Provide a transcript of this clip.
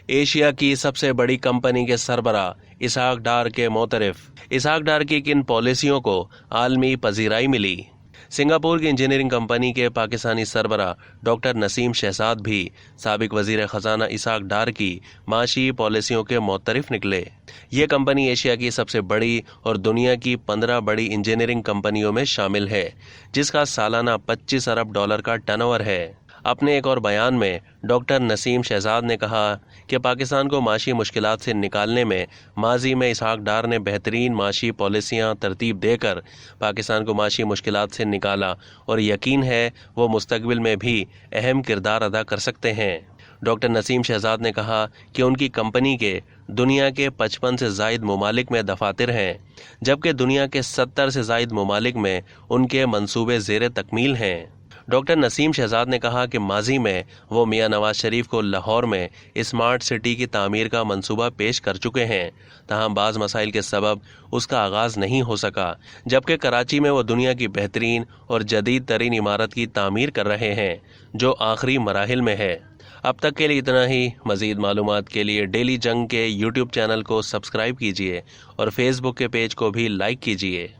Asia की सबसे बड़ी कंपनी के सरबराह इसहाक डार के मोतरफ। इसहाक डार की किन पॉलिसियों को आलमी पजीराई मिली? सिंगापुर की इंजीनियरिंग कंपनी के पाकिस्तानी सरबराह डॉक्टर नसीम शहजाद भी साबिक वजीर खजाना इसहाक डार की माशी पॉलिसियों के मोतरफ निकले। ये कंपनी एशिया की सबसे बड़ी और दुनिया की 15 बड़ी इंजीनियरिंग कंपनियों में शामिल है, जिसका सालाना 25 अरब डॉलर का टर्नओवर है। अपने एक और बयान में डॉक्टर नसीम शहजाद ने कहा कि पाकिस्तान को माशी मुश्किलात से निकालने में माजी में इसहाक डार ने बेहतरीन माशी पॉलिसियां तरतीब देकर पाकिस्तान को माशी मुश्किलात से निकाला और यकीन है वो मुस्तकबिल में भी अहम किरदार अदा कर सकते हैं। डॉक्टर नसीम शहजाद ने कहा कि उनकी कंपनी के दुनिया के 55 से जायद ममालिक में दफातर हैं, जबकि दुनिया के 70 से जायद ममालिक में उनके मंसूबे ज़ेर तकमील हैं। डॉक्टर नसीम शहजाद ने कहा कि माजी में वो मियां नवाज शरीफ को लाहौर में स्मार्ट सिटी की तामीर का मंसूबा पेश कर चुके हैं, तहम बाज़ मसाइल के सबब उसका आगाज़ नहीं हो सका, जबकि कराची में वो दुनिया की बेहतरीन और जदीद तरीन इमारत की तामीर कर रहे हैं जो आखिरी मराहिल में है। अब तक के लिए इतना ही। मज़ीद मालूमात के लिए डेली जंग के यूट्यूब चैनल को सब्सक्राइब कीजिए और फेसबुक के पेज को भी लाइक कीजिए।